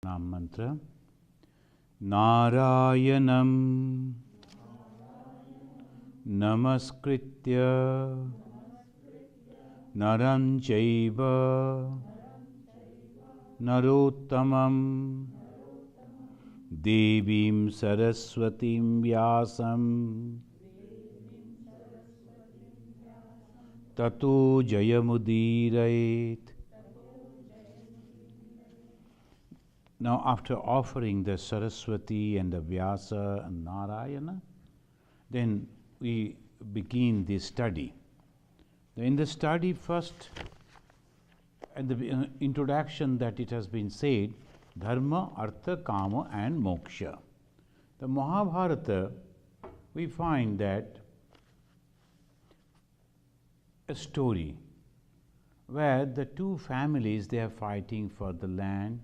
Nam mantra. Narayanam Namaskritya Naram Chaiva Narottamam Devim Saraswatim Vyasam Tato Jayamudirayet. Now, after offering the Saraswati and the Vyasa and Narayana, then we begin the study. In the study, first, at the introduction, that it has been said, Dharma, Artha, Kama, and Moksha. The Mahabharata, we find that a story where the two families, they are fighting for the land,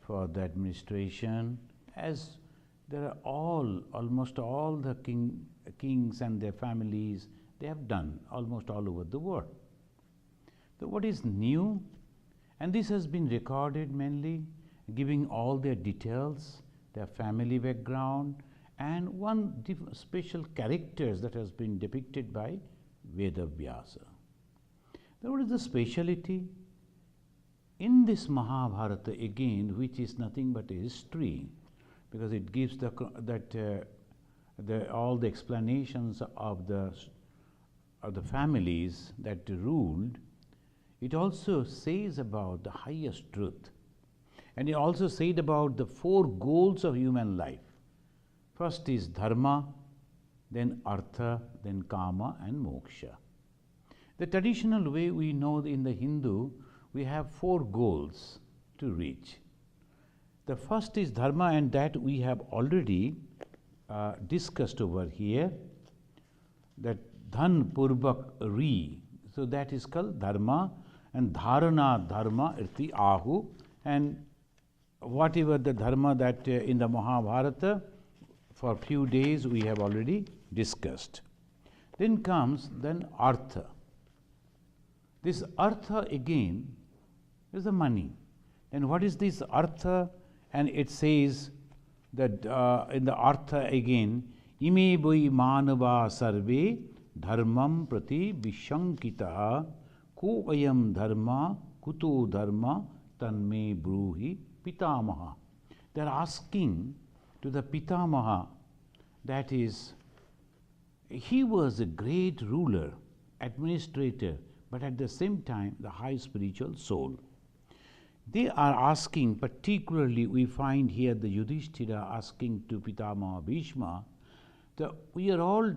for the administration, as there are almost all the kings and their families, they have done almost all over the world. So what is new? And this has been recorded mainly, giving all their details, their family background, and one special characters that has been depicted by Veda Vyasa. Then what is the speciality? In this Mahabharata again, which is nothing but a history, because it gives all the explanations of the families that ruled, it also says about the highest truth. And it also said about the four goals of human life. First is dharma, then artha, then kama, and moksha. The traditional way we know in the Hindu, we have four goals to reach. The first is dharma, and that we have already discussed over here, that dhan purvak ri. So that is called dharma, and dharana dharma irti ahu, and whatever the dharma that in the Mahabharata for few days we have already discussed. Then comes artha. This artha again is the money. And what is this artha? And it says that in the artha again, ime boi manava sarve dharmam prati vishankita ko ayam dharma kuto dharma tanme bruhi pitamaha. They are asking to the pitamaha, that is, he was a great ruler, administrator, but at the same time the high spiritual soul. They are asking, particularly we find here the Yudhishthira asking to Pitamaha Bhishma, we are all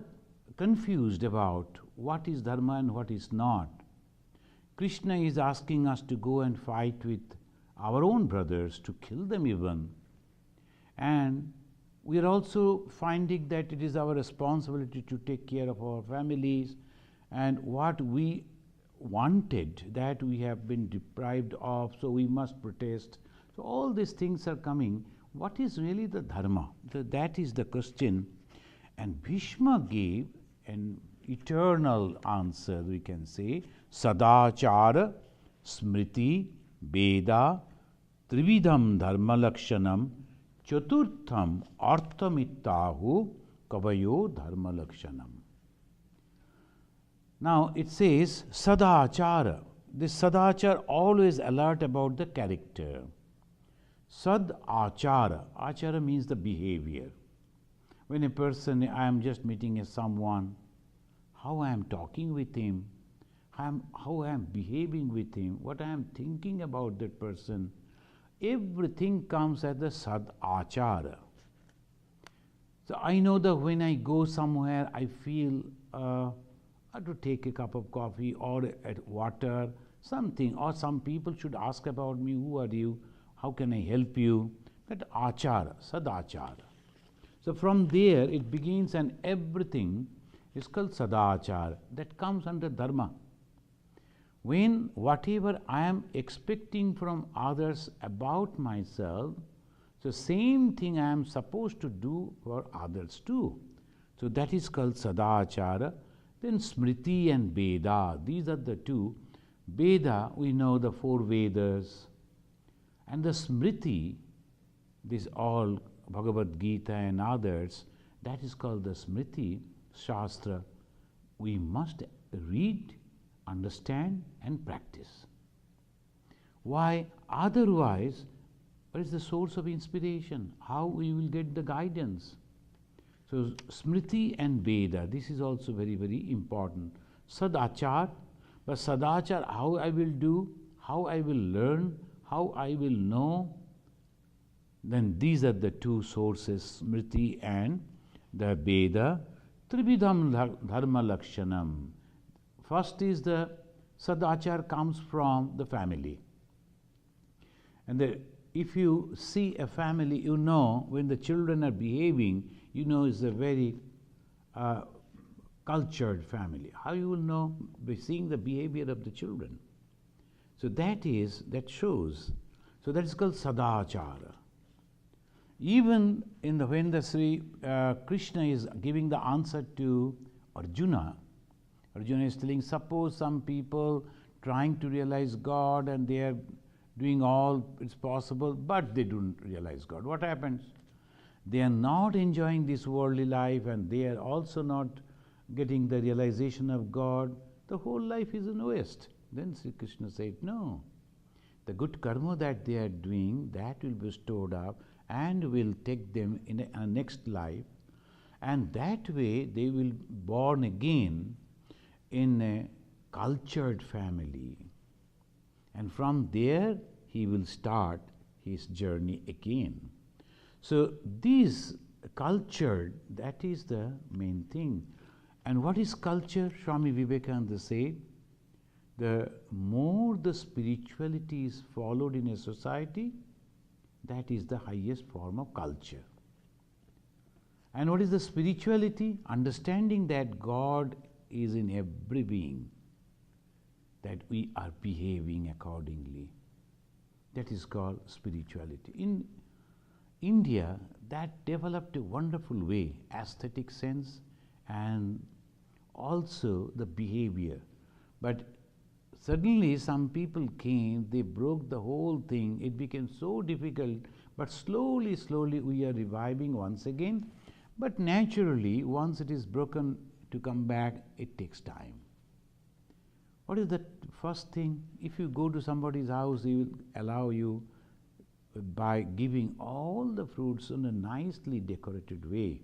confused about what is dharma and what is not. Krishna is asking us to go and fight with our own brothers, to kill them even. And we are also finding that it is our responsibility to take care of our families, and what we wanted, that we have been deprived of, so we must protest. So all these things are coming. What is really the dharma? That is the question. And Bhishma gave an eternal answer, we can say, sadachara, smriti, veda, trividham dharma lakshanam, chaturtham arthamittahu kavayo dharma lakshanam. Now it says sadachara. This sadachara always alert about the character. Sadachara. Achara means the behavior. When a person, I am just meeting someone, how I am talking with him, how I am behaving with him, what I am thinking about that person, everything comes as the sadachara. So I know that when I go somewhere, I feel to take a cup of coffee or water, something, or some people should ask about me, who are you, how can I help you? That achara, sadachara. So from there it begins, and everything is called sadachara, that comes under dharma. When whatever I am expecting from others about myself, so same thing I am supposed to do for others too. So that is called sadachara. Then Smriti and Veda, these are the two. Veda, we know the four Vedas. And the Smriti this all Bhagavad Gita and others, that is called the Smriti Shastra. We must read, understand and practice. Why? Otherwise, what is the source of inspiration? How we will get the guidance? So Smriti and Veda, this is also very, very important. Sadachar, but Sadachar, how I will do, how I will learn, how I will know, then these are the two sources, Smriti and the Veda. Tribidham dharma lakshanam. First is the Sadachar comes from the family. And if you see a family, you know when the children are behaving, you know it's a very cultured family. How you will know? By seeing the behavior of the children. So that shows. So that is called Sadachara. Even when the Sri Krishna is giving the answer to Arjuna, Arjuna is telling, suppose some people trying to realize God and they are doing all it's possible, but they don't realize God. What happens? They are not enjoying this worldly life and they are also not getting the realization of God. The whole life is in waste. Then Sri Krishna said, no. The good karma that they are doing, that will be stored up and will take them in a next life. And that way they will be born again in a cultured family. And from there he will start his journey again. So this culture, that is the main thing. And what is culture? Swami Vivekananda said, the more the spirituality is followed in a society, that is the highest form of culture. And what is the spirituality? Understanding that God is in every being, that we are behaving accordingly. That is called spirituality. In India, that developed a wonderful way, aesthetic sense and also the behavior. But suddenly some people came, they broke the whole thing, it became so difficult, but slowly, slowly we are reviving once again. But naturally, once it is broken, to come back, it takes time. What is the first thing? If you go to somebody's house, he will allow you by giving all the fruits in a nicely decorated way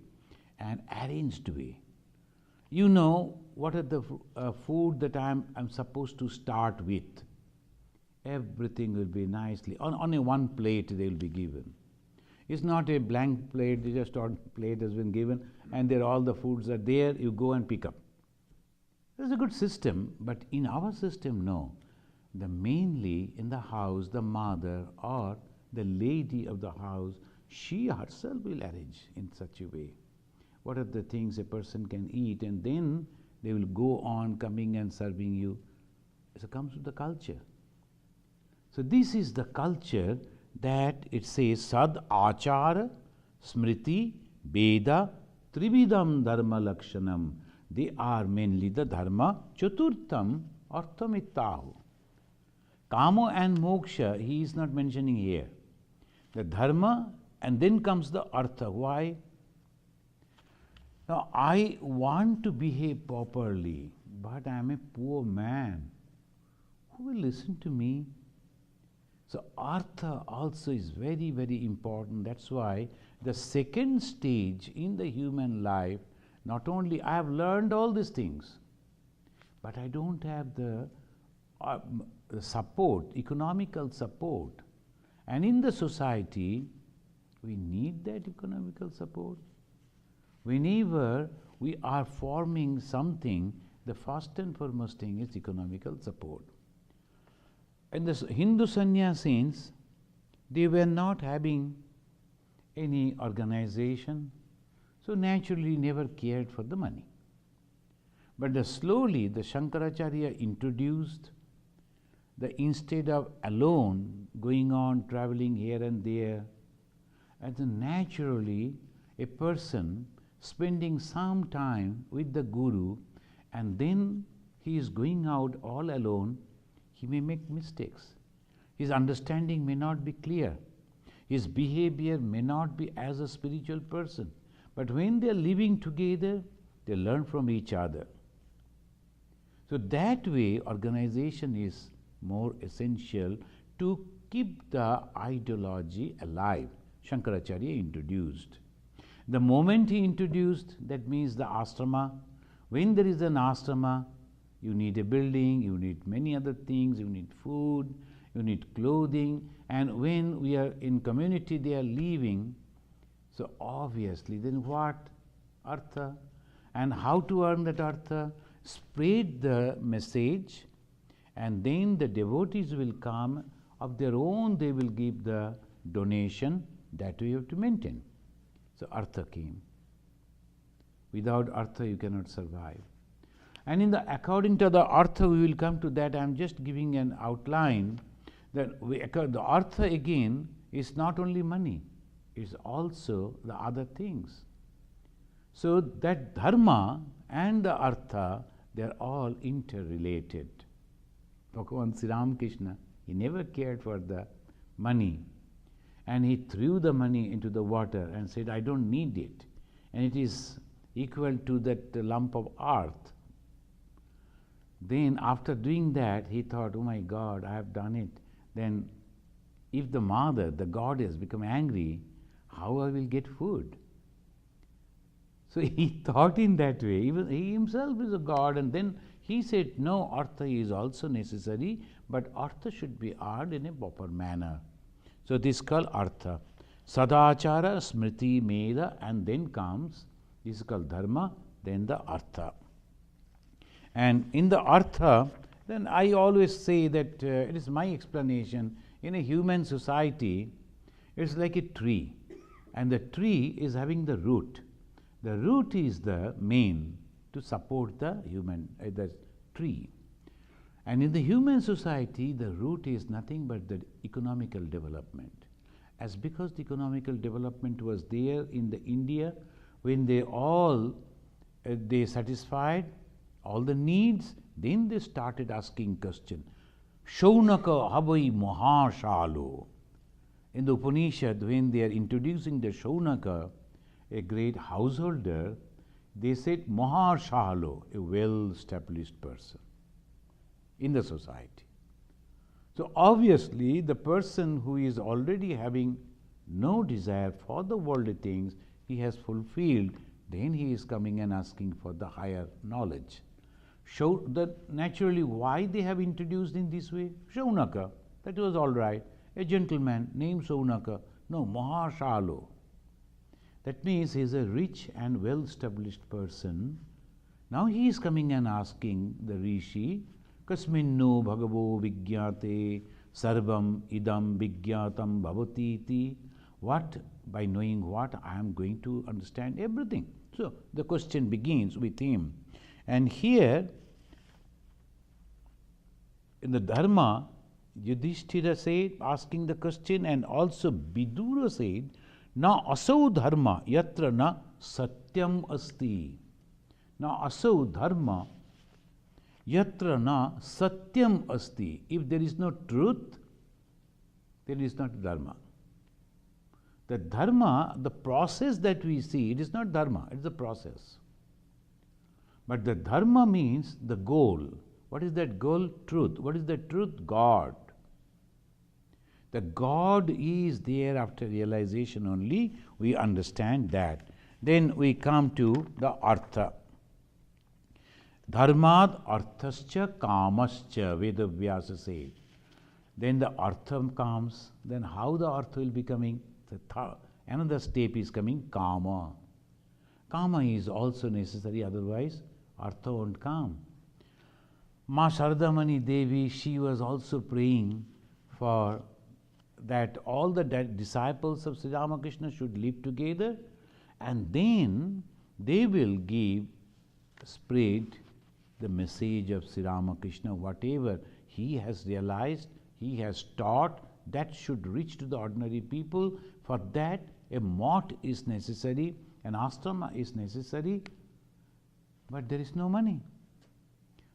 and arranged way. You know what are the food that I'm supposed to start with. Everything will be nicely, on a one plate they will be given. It's not a blank plate, just one plate has been given and there all the foods are there, you go and pick up. It's a good system, but in our system, no. Mainly in the house, the mother or the lady of the house, she herself will arrange in such a way. What are the things a person can eat, and then they will go on coming and serving you. It comes with the culture. So this is the culture that it says Sad Achara, Smriti, Veda, Trividam Dharma Lakshanam. They are mainly the Dharma, Chaturtham, Arthamittahu. Kama and Moksha, he is not mentioning here. The Dharma and then comes the Artha. Why? Now, I want to behave properly, but I am a poor man. Who will listen to me? So, Artha also is very, very important. That's why the second stage in the human life, not only I have learned all these things, but I don't have the support, economical support. And in the society, we need that economical support. Whenever we are forming something, the first and foremost thing is economical support. And the Hindu sannyasins, they were not having any organization, so naturally never cared for the money. But slowly the Shankaracharya introduced instead of alone going on traveling here and there, and then naturally a person spending some time with the Guru and then he is going out all alone, he may make mistakes. His understanding may not be clear. His behavior may not be as a spiritual person, but when they are living together, they learn from each other. So that way, organization is more essential to keep the ideology alive. Shankaracharya introduced. The moment he introduced, that means the ashrama. When there is an ashrama, you need a building, you need many other things, you need food, you need clothing, and when we are in community, they are living. So obviously, then what? Artha. And how to earn that artha? Spread the message, and then the devotees will come of their own, they will give the donation. That we have to maintain. So artha came. Without artha, you cannot survive. And according to the artha, we will come to that. I am just giving an outline that the artha again is not only money, it is also the other things. So that dharma and the artha, they are all interrelated. Bhagavan Sri Ramakrishna, he never cared for the money, and he threw the money into the water and said, I don't need it. And it is equal to that lump of earth. Then after doing that, he thought, oh my God, I have done it. Then if the mother, the goddess, become angry, how I will get food? So he thought in that way. He himself is a god, and then he said, no, artha is also necessary, but artha should be earned in a proper manner. So this is called artha. Sadachara, smriti, meda, and then comes, this is called dharma, then the artha. And in the artha, then I always say that it is my explanation, in a human society, it's like a tree, and the tree is having the root. The root is the main to support the human, the tree. And in the human society, the root is nothing but the economical development. As because the economical development was there in the India, when they satisfied all the needs, then they started asking question. Shaunaka havai mahashalo. In the Upanishad, when they are introducing the Shaunaka, a great householder, they said mahashalo, a well-established person in the society. So obviously, the person who is already having no desire for the worldly things, he has fulfilled, then he is coming and asking for the higher knowledge. Show that naturally why they have introduced in this way? Shaunaka, that was all right. A gentleman named Shaunaka, no, Mahashalo. That means he is a rich and well-established person. Now he is coming and asking the Rishi, Kasminno bhagavo vigyate sarvam idam vigyatam bhavatiti. What, by knowing what, I am going to understand everything. So the question begins with him. And here, in the Dharma, Yudhishthira said, asking the question, and also Vidura said, na asau dharma yatra na satyam asti. Na asau dharma yatra na satyam asti. If there is no truth, there is not dharma. The dharma, the process that we see, it is not dharma, it is a process. But the dharma means the goal. What is that goal? Truth. What is the truth? God. The God is there after realization only, we understand that. Then we come to the artha. Dharmad arthascha kamascha, Vedavyasa said. Then the artha comes. Then how the artha will be coming? Another step is coming, kama. Kama is also necessary, otherwise artha won't come. Ma Sharadamani Devi, she was also praying for that all the disciples of Sri Ramakrishna should live together, and then they will spread the message of Sri Ramakrishna, whatever he has realized, he has taught, that should reach to the ordinary people. For that, a mott is necessary, an ashrama is necessary, but there is no money.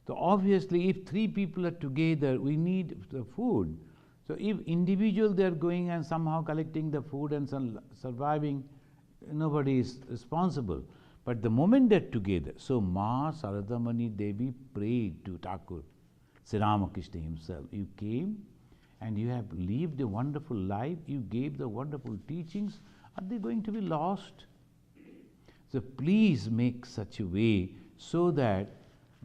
So obviously, if 3 people are together, we need the food. So if individual they are going and somehow collecting the food and surviving, nobody is responsible. But the moment they're together, so Ma Saradamani Devi prayed to Thakur, Sri Ramakrishna himself. You came and you have lived a wonderful life, you gave the wonderful teachings, are they going to be lost? So please make such a way so that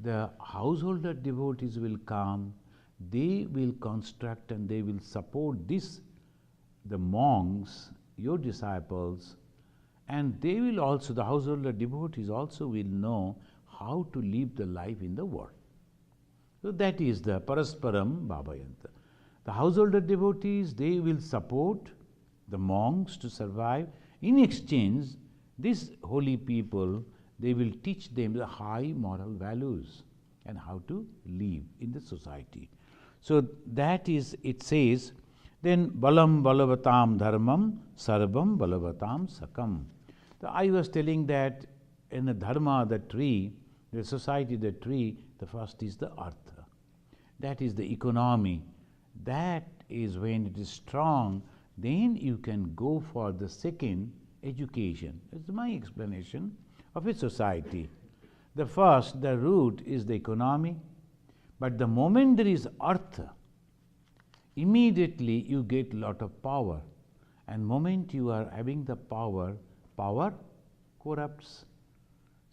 the householder devotees will come, they will construct and they will support this, the monks, your disciples, and they will also, the householder devotees also will know how to live the life in the world. So that is the Parasparam Bhabayanta. The householder devotees, they will support the monks to survive. In exchange, these holy people, they will teach them the high moral values and how to live in the society. So that is, it says, then Balam Balavatam Dharmam Sarvam Balavatam Sakam. So I was telling that in the dharma, the tree, the society, the tree, the first is the artha. That is the economy. That is when it is strong, then you can go for the second, education. It's my explanation of a society. The first, the root is the economy, but the moment there is artha, immediately you get lot of power. And moment you are having the power, power corrupts.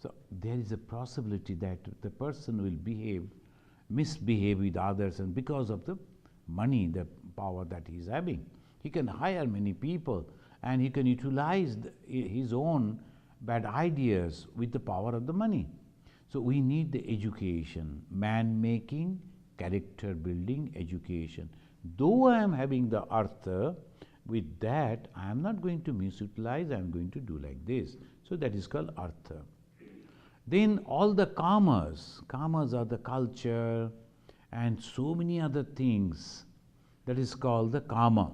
So there is a possibility that the person will misbehave with others, and because of the money, the power that he is having, he can hire many people and he can utilize his own bad ideas with the power of the money. So we need the education, man-making, character-building education. Though I am having the artha, with that I am not going to misutilize, I am going to do like this. So that is called artha. Then all the kamas are the culture and so many other things, that is called the kama.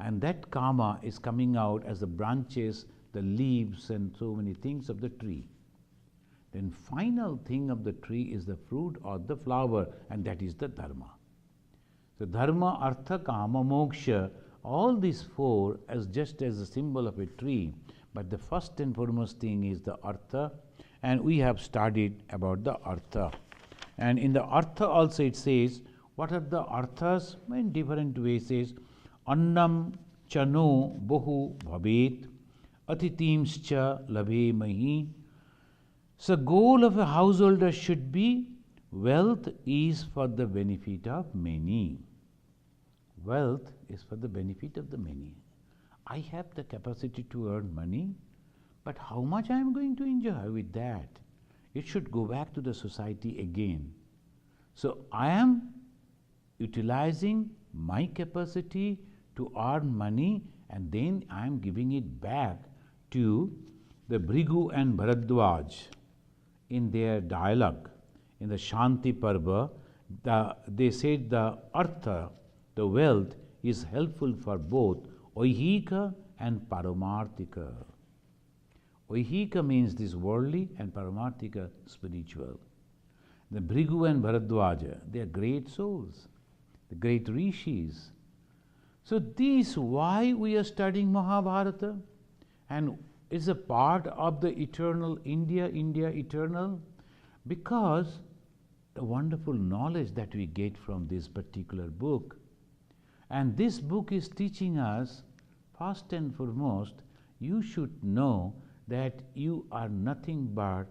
And that kama is coming out as the branches, the leaves and so many things of the tree. Then final thing of the tree is the fruit or the flower, and that is the dharma. So dharma, artha, kama, moksha, all these four as just as a symbol of a tree, but the first and foremost thing is the artha, and we have studied about the artha. And in the artha also it says, what are the arthas? In different ways says, annam chano bohu bhavet, atitimscha labhe mahi. So goal of a householder should be, wealth is for the benefit of many. Wealth is for the benefit of the many. I have the capacity to earn money, but how much I am going to enjoy with that? It should go back to the society again. So I am utilizing my capacity to earn money, and then I am giving it back to the Bhrigu and Bharadwaj in their dialogue. In the Shanti Parva, they said the artha, the wealth, is helpful for both oihika and paramarthika. Oihika means this worldly and paramarthika spiritual. The Bhrigu and Bharadwaja, they are great souls, the great rishis. So this why we are studying Mahabharata, and it's a part of the eternal India eternal, because the wonderful knowledge that we get from this particular book. And this book is teaching us, first and foremost, you should know that you are nothing but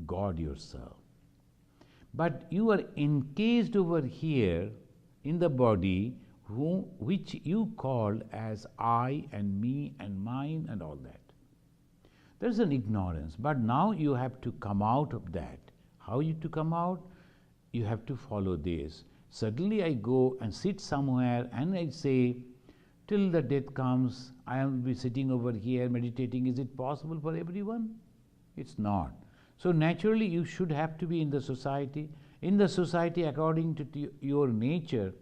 God yourself. But you are encased over here in the body, which you call as I and me and mine and all that. There is an ignorance, but now you have to come out of that. How you to come out? You have to follow this. Suddenly I go and sit somewhere and I say, till the death comes, I will be sitting over here meditating. Is it possible for everyone? It's not. So naturally you should have to be in the society. In the society, according to your nature,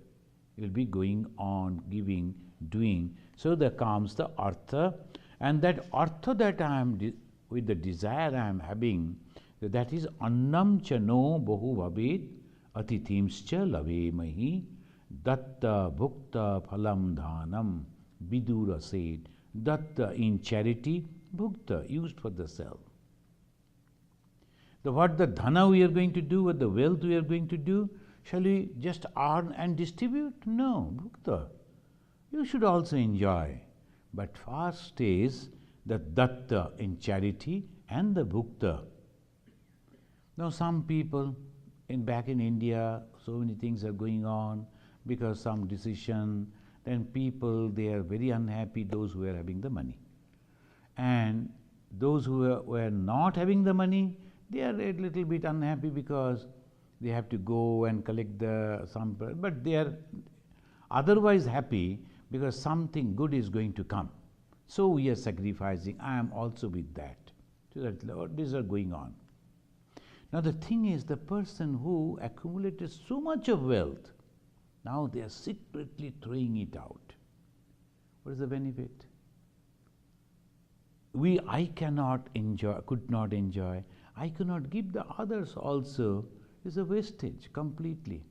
you will be going on, giving, doing. So there comes the artha, and that artha that I am, with the desire I am having, that is annam chano bahu bhabet atitimscha lave mahi. Datta bhukta phalam dhanam, Vidura said. Datta in charity, bhukta used for the self. What the dhana we are going to do, what the wealth we are going to do, shall we just earn and distribute? No, bhukta. You should also enjoy. But first is the datta in charity and the bhukta. Now some people back in India, so many things are going on because some decision, then people, they are very unhappy, those who are having the money. And those who were not having the money, they are a little bit unhappy because they have to go and collect but they are otherwise happy because something good is going to come. So we are sacrificing. I am also with that. So that these are going on. Now the thing is, the person who accumulated so much of wealth, now they are secretly throwing it out. What is the benefit? I cannot enjoy, could not enjoy, I cannot give the others also, is a wastage completely.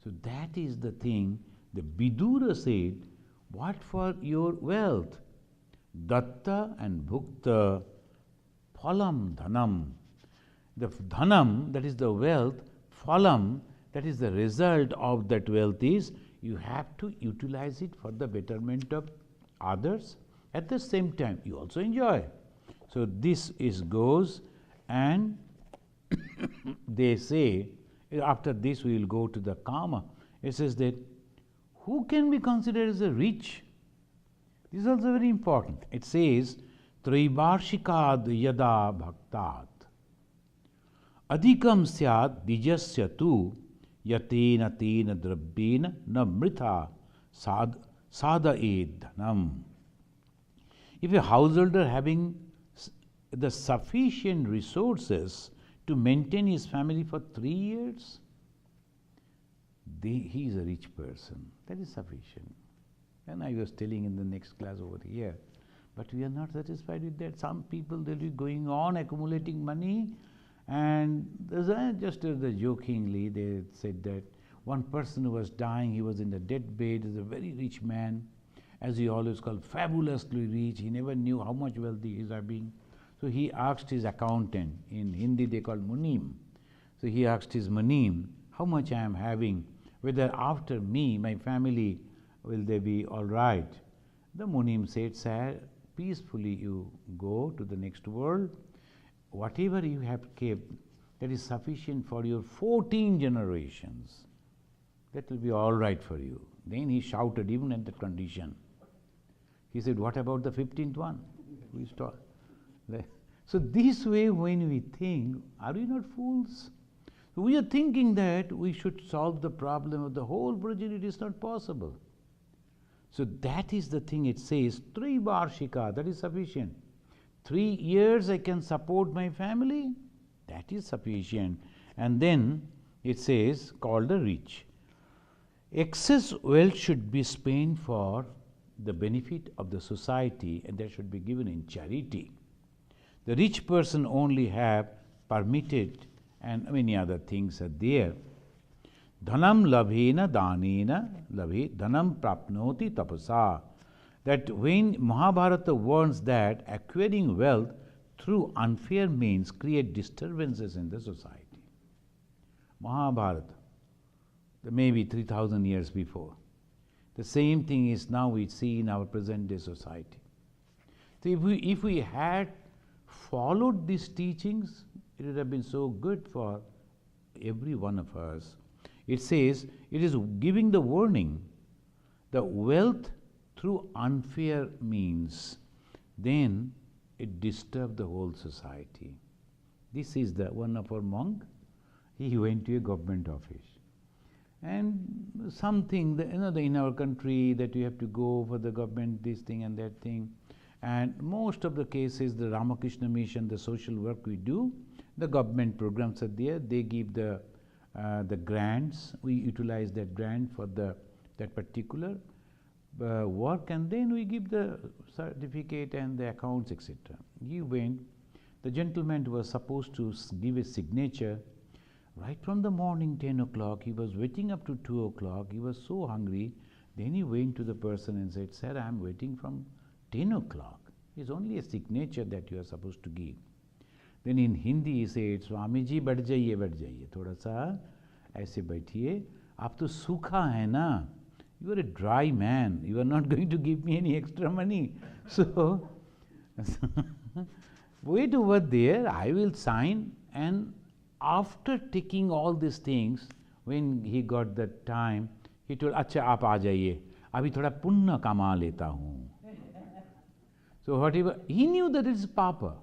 So that is the thing. The Vidura said, what for your wealth? Datta and bhukta, phalam dhanam. The dhanam, that is the wealth, phalam, that is the result of that wealth is, you have to utilize it for the betterment of others. At the same time, you also enjoy. So this goes, and they say, after this we will go to the karma. It says that, who can be considered as a rich? This is also very important. It says, Traivarshikad yada bhaktat adhikam syad dijasya tu yatena tena drabbena na mritha sada dhanam. If a householder having the sufficient resources to maintain his family for 3 years, he is a rich person. That is sufficient. And I was telling in the next class over here, but we are not satisfied with that. Some people, they'll be going on accumulating money, and just jokingly they said that one person who was dying, he was in the deathbed, is a very rich man, as he always called, fabulously rich. He never knew how much wealth he is having. So he asked his accountant, in Hindi they call munim. So he asked his munim, how much I am having, whether after me, my family, will they be all right? The munim said, sir, peacefully you go to the next world. Whatever you have kept, that is sufficient for your 14 generations. That will be all right for you. Then he shouted, even at that condition. He said, what about the 15th one? We start. So this way, when we think, are we not fools? We are thinking that we should solve the problem of the whole progeny. It is not possible. So that is the thing. It says, Trivarshika, that is sufficient. 3 years I can support my family, that is sufficient. And then it says, called the rich. Excess wealth should be spent for the benefit of the society, and that should be given in charity. The rich person only have permitted, and many other things are there. Dhanam labhena danena labhe dhanam prapnoti tapasa. That when Mahabharata warns that acquiring wealth through unfair means create disturbances in the society. Mahabharata, maybe 3,000 years before. The same thing is now we see in our present day society. So if we had followed these teachings, it would have been so good for every one of us. It says, it is giving the warning, the wealth through unfair means, then it disturbs the whole society. This is the one of our monk, he went to a government office. And something, in our country that you have to go for the government, this thing and that thing. And most of the cases, the Ramakrishna Mission, the social work we do, the government programs are there. They give the grants. We utilize that grant for that particular work, and then we give the certificate and the accounts, etc. He went. The gentleman was supposed to give a signature, Right from the morning, 10 o'clock, he was waiting up to 2 o'clock. He was so hungry. Then he went to the person and said, "Sir, I am waiting from 10 o'clock. It's only a signature that you are supposed to give." Then in Hindi he said, "Swami ji, बैठ जाइए, थोड़ा सा ऐसे बैठिए. आप तो सूखा है ना. You are a dry man. You are not going to give me any extra money. So, wait over there. I will sign." And after taking all these things, when he got the time, he told, "अच्छा आप आ जाइए. अभी थोड़ा पुण्य कमा लेता हूँ." So whatever, he knew that it is Papa.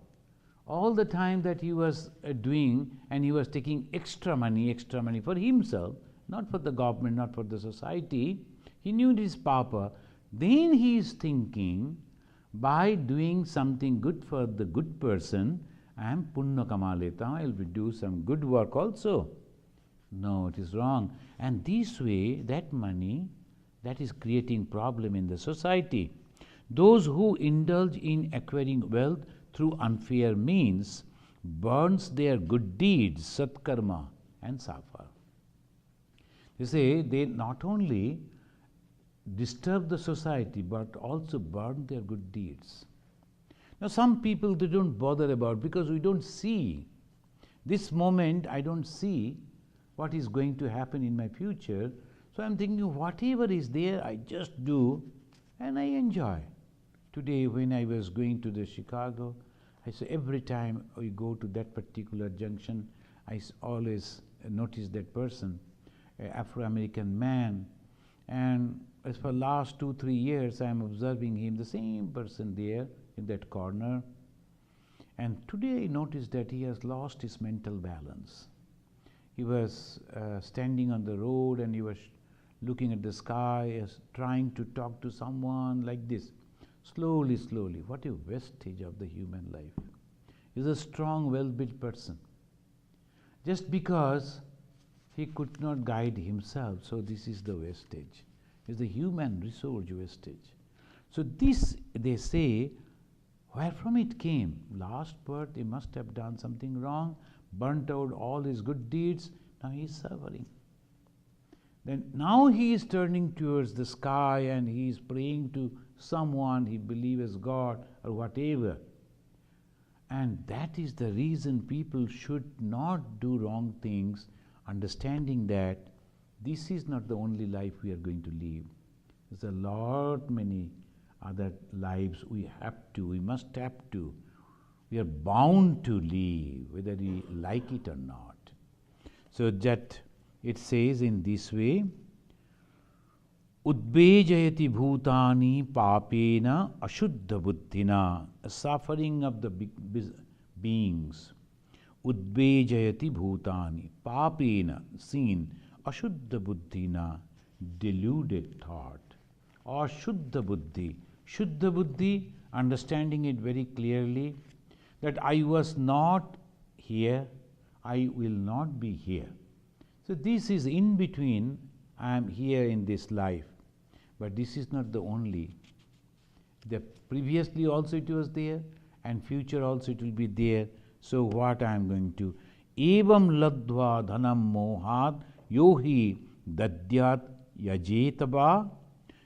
All the time that he was doing, and he was taking extra money for himself, not for the government, not for the society, he knew it is Papa. Then he is thinking, by doing something good for the good person, I am punya kama leta hu, I will do some good work also. No, it is wrong. And this way, that money, that is creating problem in the society. Those who indulge in acquiring wealth through unfair means burns their good deeds, satkarma, and suffer. They say they not only disturb the society but also burn their good deeds. Now some people they don't bother about, because we don't see. This moment I don't see what is going to happen in my future. So I'm thinking whatever is there I just do and I enjoy. Today when I was going to the Chicago, I saw every time we go to that particular junction, I always notice that person, an Afro-American man, and as for last 2-3 years I am observing him, the same person there in that corner. And today I noticed that he has lost his mental balance. He was standing on the road and he was looking at the sky, as trying to talk to someone like this. Slowly, slowly. What a wastage of the human life. He is a strong, well-built person. Just because he could not guide himself, so this is the wastage. It is the human resource wastage. So this, they say, where from it came? Last birth he must have done something wrong, burnt out all his good deeds, now he is suffering. Then now he is turning towards the sky and he is praying to someone he believes as God or whatever. And that is the reason people should not do wrong things, understanding that this is not the only life we are going to live. There's a lot many other lives we must have to. We are bound to live, whether we like it or not. So that it says in this way, Udbejayati bhutani papena ashuddha buddhina, suffering of the beings. Udbejayati bhutani papena, sin, ashuddha buddhina, deluded thought. Or shuddha buddhi. Shuddha buddhi, understanding it very clearly, that I was not here, I will not be here. So this is in between, I am here in this life. But this is not the only. The previously also it was there, and future also it will be there. So what I am going to? Evam ladva dhanam mohad yohi dadyat yajetaba.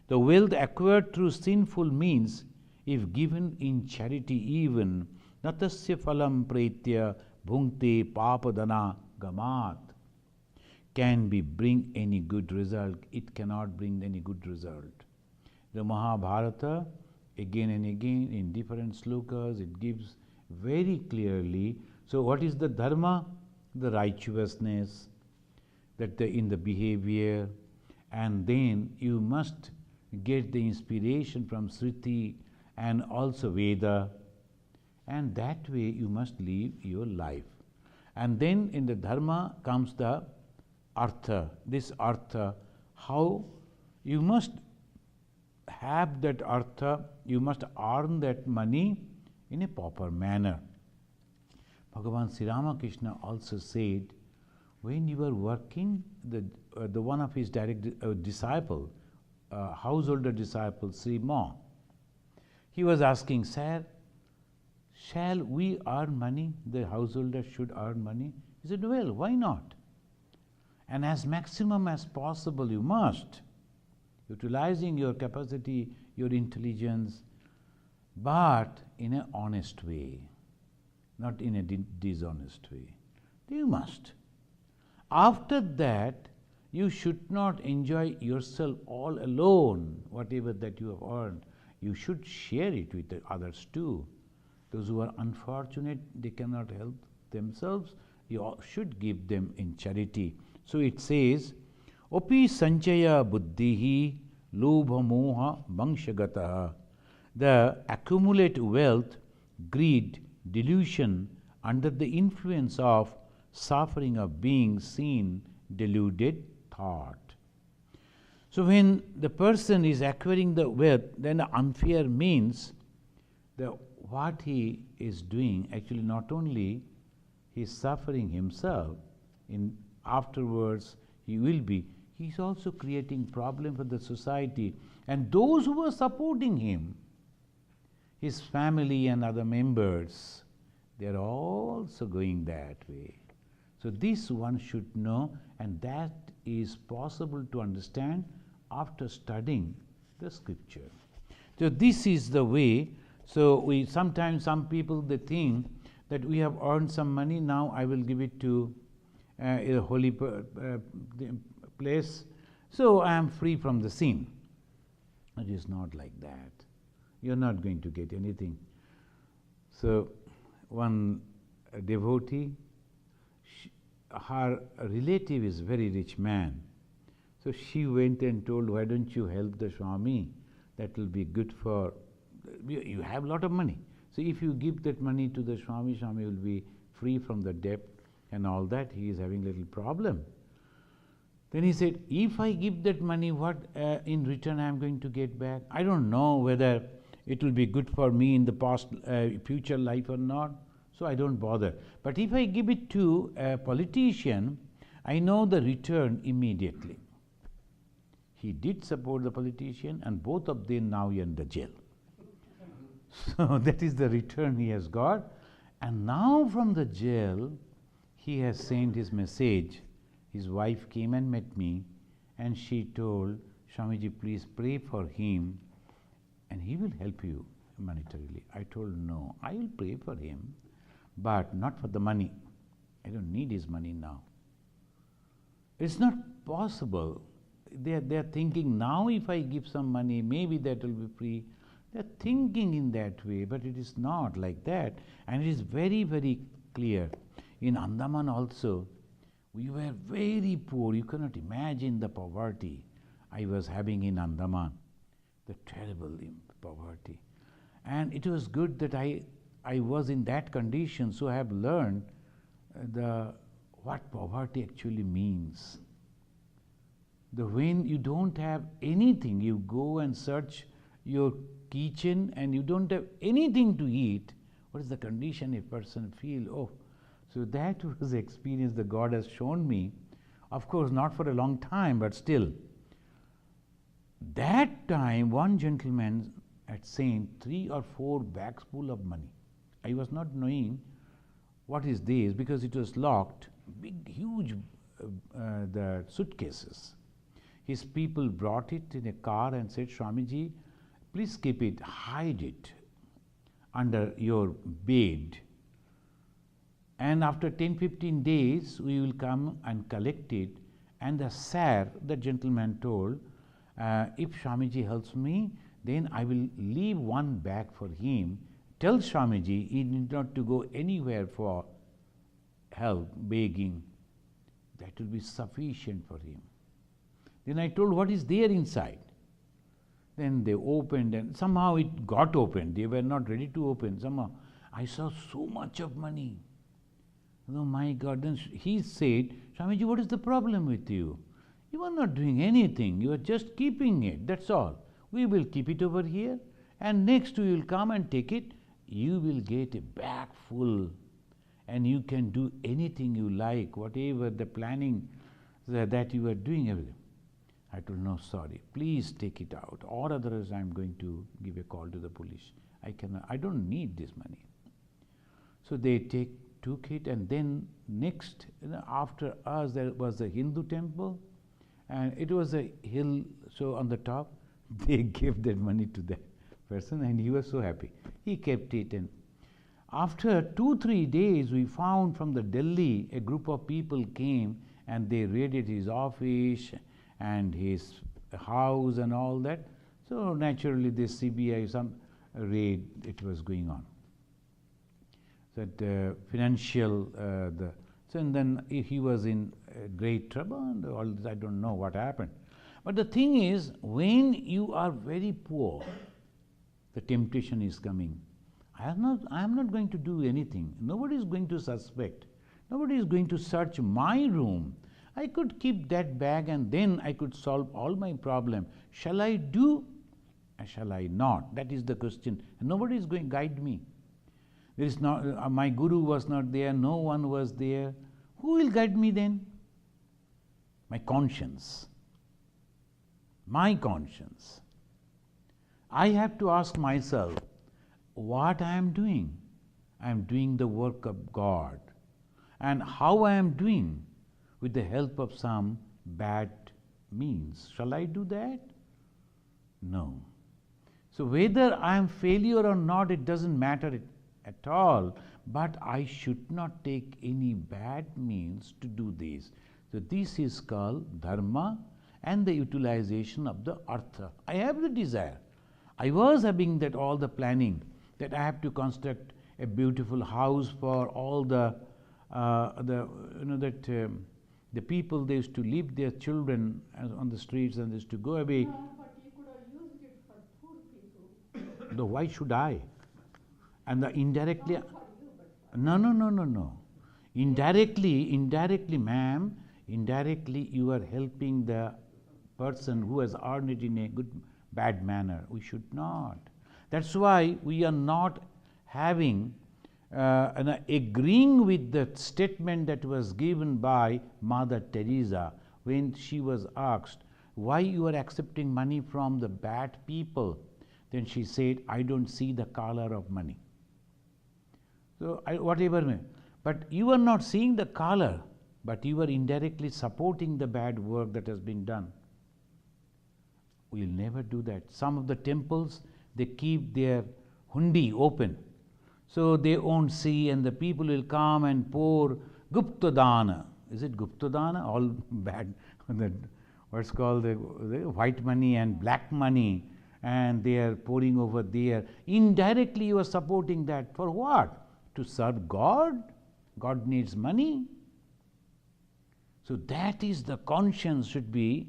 The wealth acquired through sinful means, if given in charity even, natasya phalam pretya bhunkte papadana gamat, can bring any good result. It cannot bring any good result. The Mahabharata, again and again in different slokas, it gives very clearly. So what is the dharma? The righteousness, that in the behavior, and then you must get the inspiration from Sriti and also Veda, and that way you must live your life. And then in the dharma comes the artha. This artha, how you must have that artha, you must earn that money in a proper manner. Bhagavan Sri Ramakrishna also said, when you are working, the one of his direct disciple, householder disciple, Sri Ma, he was asking, "Sir, shall we earn money? The householder should earn money." He said, "Well, why not? and as maximum as possible you must, utilizing your capacity, your intelligence, but in an honest way, not in a dishonest way. You must. After that, you should not enjoy yourself all alone, whatever that you have earned. You should share it with the others too. Those who are unfortunate, they cannot help themselves, you should give them in charity. So it says, Opi sanchaya buddhihi lobha moha bangshagataha. The accumulate wealth, greed, delusion under the influence of suffering of being seen, deluded thought. So when the person is acquiring the wealth, then the unfair means what he is doing, actually not only he is suffering himself, in afterwards he is also creating problem for the society and those who are supporting him, his family and other members, they are also going that way. So this one should know, and that is possible to understand after studying the scripture. So this is the way. So we sometimes, some people, they think that we have earned some money, now I will give it to a holy place, so I am free from the sin. It is not like that. You are not going to get anything. So one devotee, her relative is very rich man. So she went and told, why don't you help the Swami? That will be good for, you have a lot of money. So if you give that money to the Swami, Swami will be free from the debt and all that. He is having a little problem. Then he said, if I give that money, what in return I am going to get back? I don't know whether it will be good for me in the past, future life or not. So I don't bother. But if I give it to a politician, I know the return immediately. He did support the politician, and both of them now are in the jail. So that is the return he has got. And now from the jail, he has sent his message. His wife came and met me, and she told, Swamiji, please pray for him, and he will help you monetarily. I told, no, I will pray for him, but not for the money. I don't need his money now. It's not possible. They are thinking, now if I give some money, maybe that will be free. They are thinking in that way, but it is not like that. And it is very, very clear. In Andaman also, we were very poor. You cannot imagine the poverty I was having in Andaman, the terrible poverty. And it was good that I was in that condition, so I have learned what poverty actually means. When you don't have anything, you go and search your kitchen and you don't have anything to eat, what is the condition a person feel? Oh, so that was the experience that God has shown me. Of course, not for a long time, but still. That time, one gentleman had sent 3 or 4 bags full of money. I was not knowing what is this because it was locked, big, huge the suitcases. His people brought it in a car and said, Swamiji, please keep it, hide it under your bed. And after 10-15 days, we will come and collect it. And the sir, the gentleman told, if Swamiji helps me, then I will leave 1 bag for him. Tell Swamiji he need not to go anywhere for help, begging. That will be sufficient for him. Then I told, what is there inside? Then they opened and somehow it got opened. They were not ready to open. Somehow I saw so much of money. Oh my God. Then he said, Swamiji, what is the problem with you? You are not doing anything. You are just keeping it. That's all. We will keep it over here and next you will come and take it. You will get a bag full and you can do anything you like, whatever the planning that you are doing, everything. I told, no, sorry, please take it out, or otherwise I am going to give a call to the police. I don't need this money. So they take took it, and then next, after us, there was a Hindu temple, and it was a hill, so on the top, they gave that money to that person, and he was so happy. He kept it, and after 2-3 days, we found from the Delhi, a group of people came, and they raided his office and his house and all that. So naturally, this CBI, some raid, it was going on. That financial, so and then he was in great trouble, and all this, I don't know what happened. But the thing is, when you are very poor, the temptation is coming. I am not going to do anything. Nobody is going to suspect. Nobody is going to search my room. I could keep that bag, and then I could solve all my problem. Shall I do or shall I not? That is the question. And nobody is going to guide me. There is not, my guru was not there, no one was there. Who will guide me then? My conscience. My conscience. I have to ask myself, what I am doing? I am doing the work of God. And how I am doing? With the help of some bad means. Shall I do that? No. So whether I am failure or not, it doesn't matter at all, but I should not take any bad means to do this. So this is called dharma and the utilization of the artha. I have the desire. I was having that all the planning, that I have to construct a beautiful house for all the people, they used to leave their children on the streets and they used to go away. But you could have used it for poor people. No, why should I? And the indirectly, Not for you, but for no. Indirectly, ma'am, indirectly you are helping the person who has earned it in a bad manner. We should not. That's why we are not having agreeing with the statement that was given by Mother Teresa when she was asked, why you are accepting money from the bad people? Then she said, I don't see the color of money. So whatever, but you are not seeing the color, but you are indirectly supporting the bad work that has been done. We will never do that. Some of the temples, they keep their hundi open, so they won't see, and the people will come and pour Gupta Dana. Is it Gupta Dana? All bad, what's called the white money and black money, and they are pouring over there. Indirectly you are supporting that. For what? To serve God? God needs money. So that is the conscience should be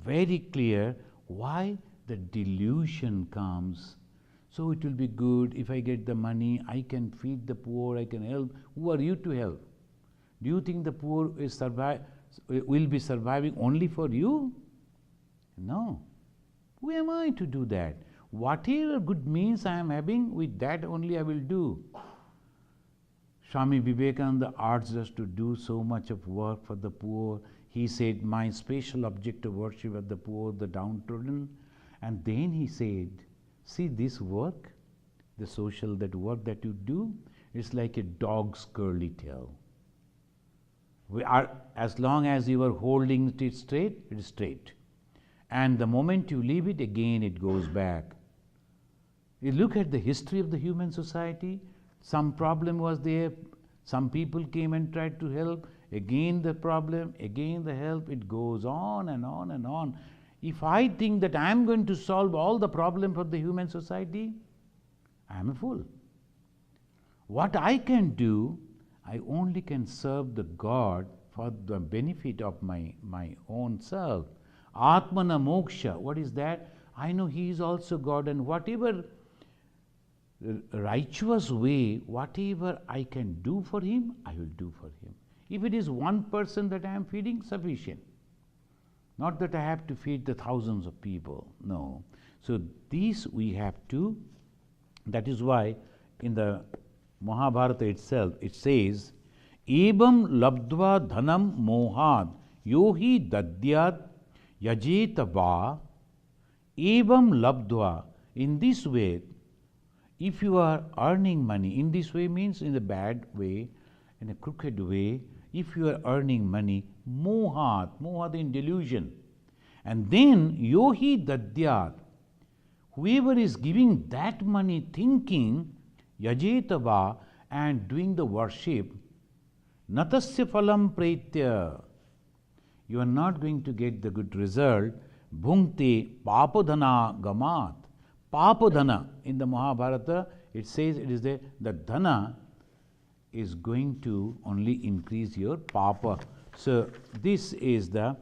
very clear why the delusion comes. So it will be good if I get the money, I can feed the poor, I can help. Who are you to help? Do you think the poor will be surviving only for you? No. Who am I to do that? Whatever good means I am having, with that only I will do. Swami Vivekananda urged us to do so much of work for the poor. He said, my special object of worship are the poor, the downtrodden. And then he said, see this work, the social, that work that you do, it's like a dog's curly tail. As long as you are holding it straight, it is straight. And the moment you leave it, again it goes back. You look at the history of the human society, some problem was there, some people came and tried to help, again the problem, again the help, it goes on and on and on. If I think that I am going to solve all the problems of the human society, I am a fool. What I can do, I only can serve the God for the benefit of my own self. Atmana moksha, what is that? I know He is also God, and whatever righteous way, whatever I can do for Him, I will do for Him. If it is one person that I am feeding, sufficient. Not that I have to feed the thousands of people, no. So these we have to, that is why in the Mahabharata itself it says, Ebam labdva dhanam mohad yohi dadyat yajeta va ebam labdva. In this way, if you are earning money, in this way means in the bad way, in a crooked way, if you are earning money, mohat in delusion. And then yohi dadyat, whoever is giving that money thinking yajetava and doing the worship, natasya phalam pretya, you are not going to get the good result. Bhunkte papadhana gamat. Papadhana in the Mahabharata, it says it is the dhana is going to only increase your papa. So this is the,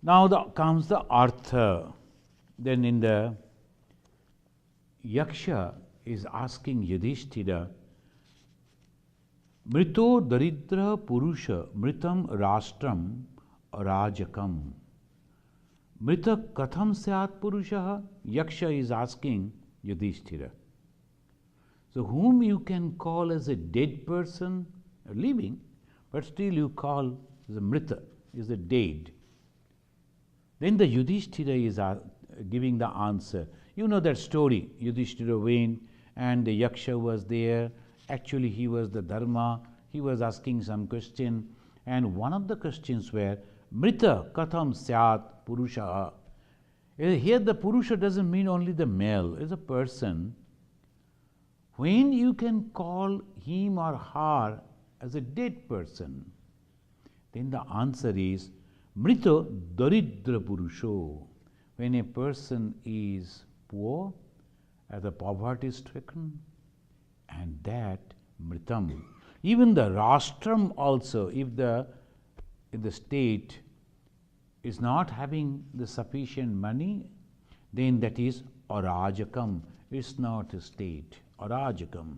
now comes the artha. Then in the Yaksha is asking Yudhishthira, Mrito daridra purusha mritam rastram rajakam. Mrita katham syat purusha? Yaksha is asking Yudhishthira. So whom you can call as a dead person, a living, but still you call as a mrita, is a dead. Then the Yudhishthira is giving the answer. You know that story. Yudhishthira went and the Yaksha was there. Actually he was the Dharma. He was asking some question. And one of the questions were, Mrita katham syat purusha. Here the purusha doesn't mean only the male, it's a person. When you can call him or her as a dead person, then the answer is Mrito daridra purusho. When a person is poor, as a poverty stricken, and that mritam. Even the rastram also, if the state is not having the sufficient money, then that is arajakam. It's not a state. Arajakam.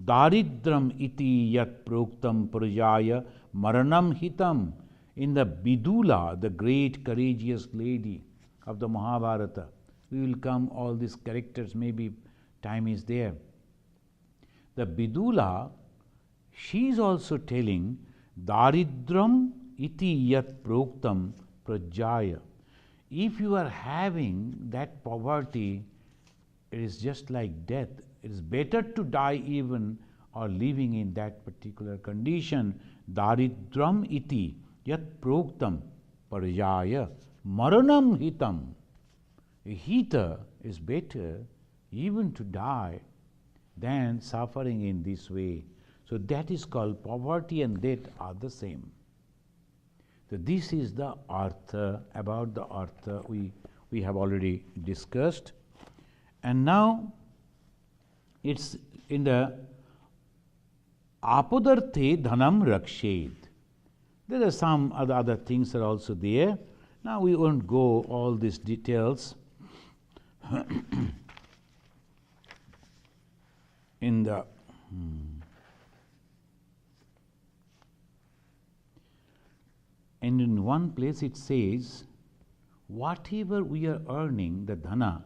Daridram iti yat proktam prajaya maranam hitam. In the Vidula, the great courageous lady of the Mahabharata, we will come, all these characters, maybe time is there. The Vidula, she is also telling Daridram iti yat proktam prajaya. If you are having that poverty, it is just like death. It is better to die even or living in that particular condition. Daridram iti yat proktam parjaya maranam hitam. A hita is better even to die than suffering in this way. So that is called poverty and death are the same. So this is the artha. About the artha we have already discussed. And now it's in the apadarthe dhanam rakshed. There are some other things are also there. Now we won't go all these details. In the and in one place it says, whatever we are earning, the dhana,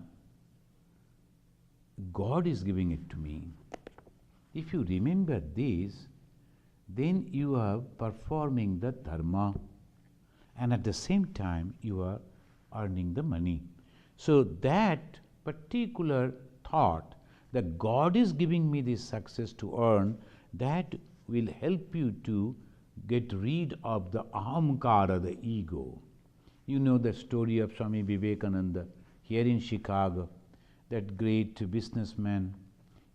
God is giving it to me. If you remember this, then you are performing the dharma, and at the same time you are earning the money. So that particular thought that God is giving me this success to earn, that will help you to get rid of the ahamkara, the ego. You know the story of Swami Vivekananda here in Chicago, that great businessman.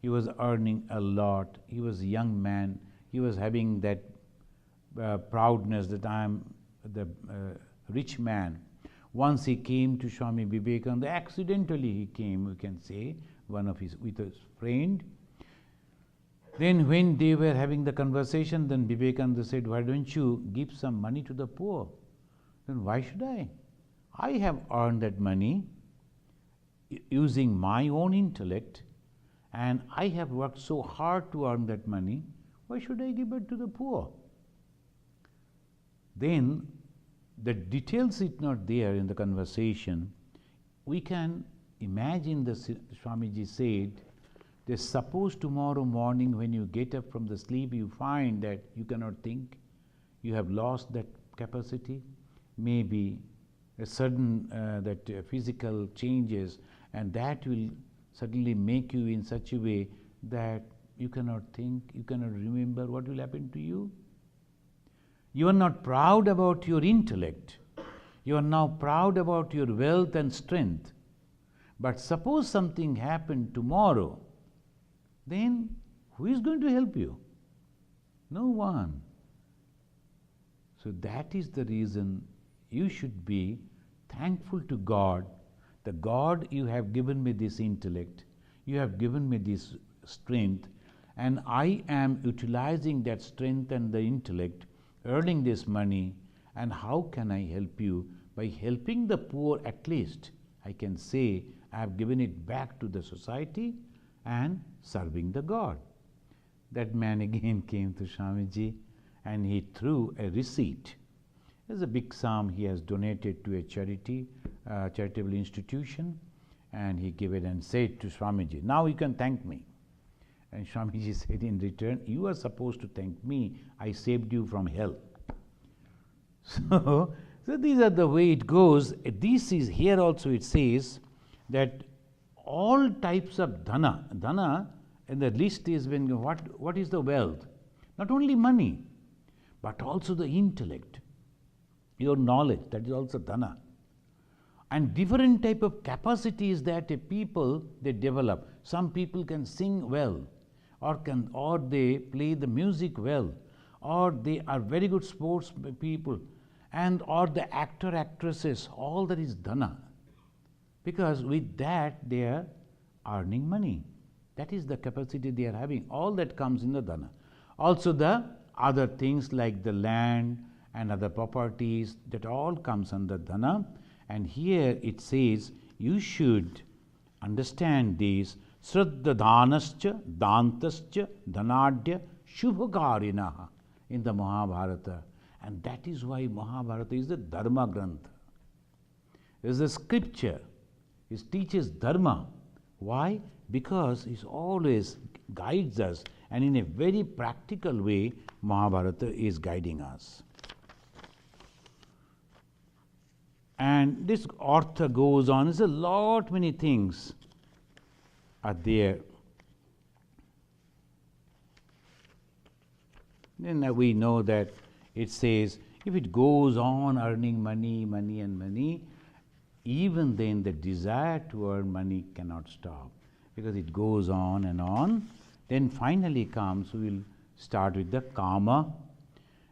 He was earning a lot. He was a young man. He was having that proudness that I am the rich man. Once he came to Swami Vivekananda, accidentally he came, we can say, with his friend. Then when they were having the conversation, then Vivekananda said, why don't you give some money to the poor? Then why should I? I have earned that money using my own intellect, and I have worked so hard to earn that money. Why should I give it to the poor? Then the details is not there in the conversation. We can imagine the Swamiji said, that suppose tomorrow morning when you get up from the sleep, you find that you cannot think, you have lost that capacity, maybe a sudden physical changes, and that will suddenly make you in such a way that you cannot think, you cannot remember, what will happen to you? You are not proud about your intellect. You are now proud about your wealth and strength. But suppose something happened tomorrow, then who is going to help you? No one. So that is the reason you should be thankful to God. The God, you have given me this intellect, you have given me this strength, and I am utilizing that strength and the intellect, earning this money, and how can I help you? By helping the poor, at least I can say I have given it back to the society and serving the God. That man again came to Swamiji and he threw a receipt. There's a big sum he has donated to a charitable institution, and he gave it and said to Swamiji, now you can thank me. And Swamiji said in return, you are supposed to thank me, I saved you from hell. So these are the way it goes. This is here also it says that all types of dhana in the list is when what is the wealth? Not only money, but also the intellect, your knowledge, that is also dhana. And different type of capacities that a people they develop. Some people can sing well, or they play the music well, or they are very good sports people, and or the actor, actresses, all that is dhana. Because with that they are earning money. That is the capacity they are having. All that comes in the dhana. Also the other things like the land and other properties, that all comes under dhana. And here it says you should understand these Sraddha Dhanascha, Dantascha, Dhanadya, Shubhakarinaha in the Mahabharata. And that is why Mahabharata is the Dharma Grantha. It is a scripture. It teaches Dharma. Why? Because it always guides us, and in a very practical way, Mahabharata is guiding us. And this Artha goes on. There's a lot many things are there. Then we know that it says, if it goes on earning money, money and money, even then the desire to earn money cannot stop, because it goes on and on. Then finally comes, we will start with the Kama.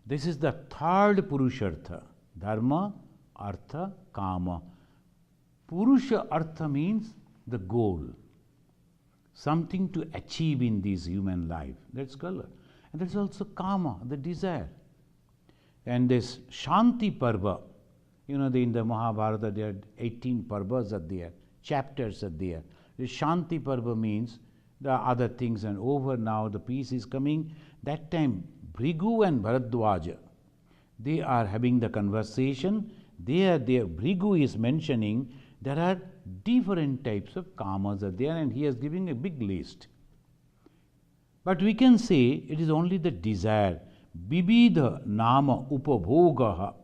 This is the third Purushartha. Dharma, Artha, Kama. Purusha Artha means the goal, something to achieve in this human life. That's color. And that's also Kama, the desire. And this Shanti Parva, in the Mahabharata there are 18 Parvas are there, chapters are there. The Shanti Parva means the other things and over, now the peace is coming. That time Bhrigu and Bharadwaja, they are having the conversation. There Bhrigu is mentioning there are different types of kamas are there, and he is giving a big list. But we can say it is only the desire. Bibidha nama upabhogaha.